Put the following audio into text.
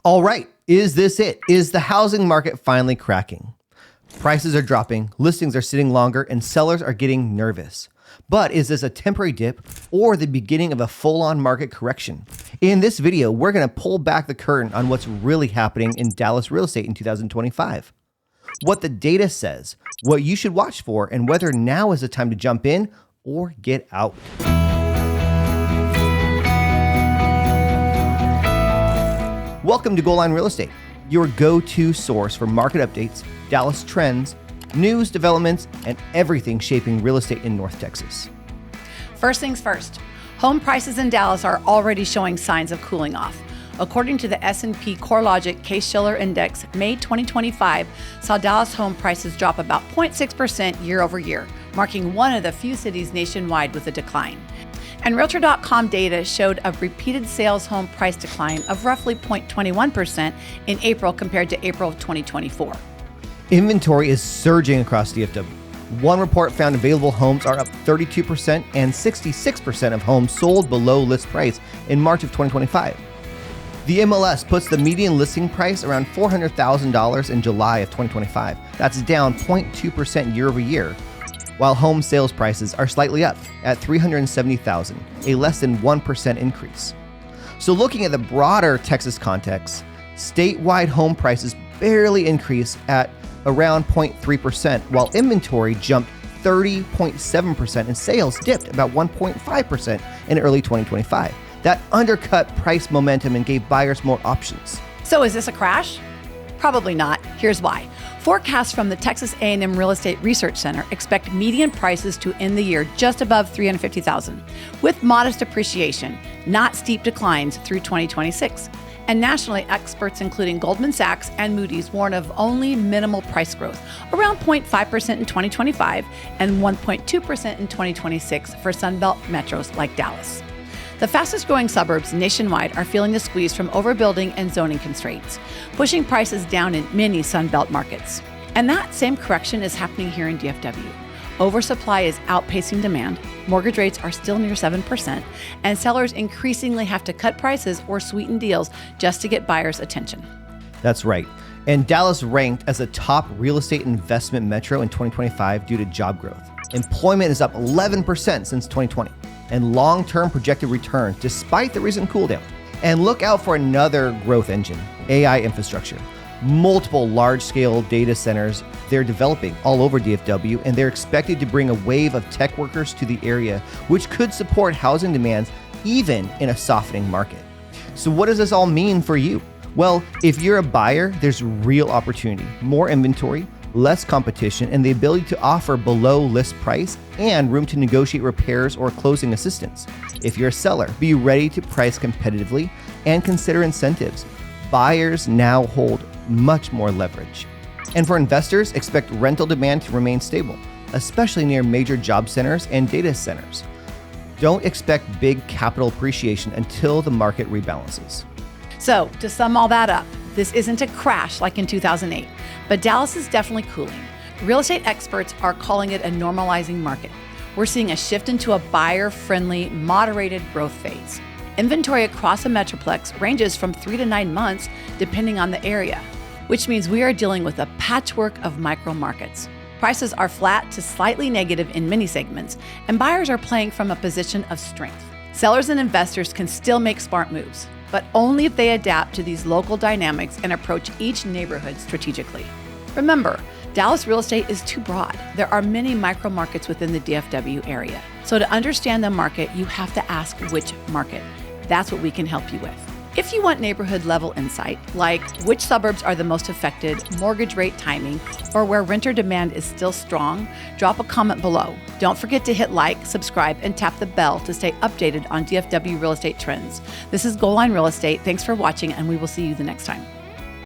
All right, is this it? Is the housing market finally cracking? Prices are dropping, listings are sitting longer, and sellers are getting nervous. But is this a temporary dip or the beginning of a full-on market correction? In this video, we're going to pull back the curtain on what's really happening in Dallas real estate in 2025. What the data says, what you should watch for, and whether now is the time to jump in or get out. Welcome to Goal Line Real Estate, your go-to source for market updates, Dallas trends, news, developments, and everything shaping real estate in North Texas. First things first, home prices in Dallas are already showing signs of cooling off. According to the S&P CoreLogic Case-Shiller Index, May 2025 saw Dallas home prices drop about 0.6% year over year, marking one of the few cities nationwide with a decline. And Realtor.com data showed a repeated sales home price decline of roughly 0.21% in April compared to April of 2024. Inventory is surging across DFW. One report found available homes are up 32% and 66% of homes sold below list price in March of 2025. The MLS puts the median listing price around $400,000 in July of 2025. That's down 0.2% year over year, while home sales prices are slightly up at $370,000, a less than 1% increase. So looking at the broader Texas context, statewide home prices barely increased at around 0.3%, while inventory jumped 30.7% and sales dipped about 1.5% in early 2025. That undercut price momentum and gave buyers more options. So is this a crash? Probably not. Here's why. Forecasts from the Texas A&M Real Estate Research Center expect median prices to end the year just above $350,000, with modest appreciation, not steep declines through 2026. And nationally, experts including Goldman Sachs and Moody's warn of only minimal price growth, around 0.5% in 2025 and 1.2% in 2026 for Sunbelt metros like Dallas. The fastest growing suburbs nationwide are feeling the squeeze from overbuilding and zoning constraints, pushing prices down in many Sunbelt markets. And that same correction is happening here in DFW. Oversupply is outpacing demand, mortgage rates are still near 7%, and sellers increasingly have to cut prices or sweeten deals just to get buyers' attention. That's right. And Dallas ranked as a top real estate investment metro in 2025 due to job growth. Employment is up 11% since 2020, and long-term projected returns despite the recent cool down. And look out for another growth engine, AI infrastructure. Multiple large-scale data centers they're developing all over DFW, and they're expected to bring a wave of tech workers to the area, which could support housing demands even in a softening market. So what does this all mean for you? Well, if you're a buyer, there's real opportunity, more inventory, less competition, and the ability to offer below list price and room to negotiate repairs or closing assistance. If you're a seller, be ready to price competitively and consider incentives. Buyers now hold much more leverage. And for investors, expect rental demand to remain stable, especially near major job centers and data centers. Don't expect big capital appreciation until the market rebalances. So, to sum all that up, this isn't a crash like in 2008, but Dallas is definitely cooling. Real estate experts are calling it a normalizing market. We're seeing a shift into a buyer-friendly, moderated growth phase. Inventory across the Metroplex ranges from 3 to 9 months, depending on the area, which means we are dealing with a patchwork of micro markets. Prices are flat to slightly negative in many segments, and buyers are playing from a position of strength. Sellers and investors can still make smart moves, but only if they adapt to these local dynamics and approach each neighborhood strategically. Remember, Dallas real estate is too broad. There are many micro markets within the DFW area. So to understand the market, you have to ask which market. That's what we can help you with. If you want neighborhood level insight, like which suburbs are the most affected, mortgage rate timing, or where renter demand is still strong, drop a comment below. Don't forget to hit like, subscribe, and tap the bell to stay updated on DFW real estate trends. This is Goal Line Real Estate. Thanks for watching, and we will see you the next time.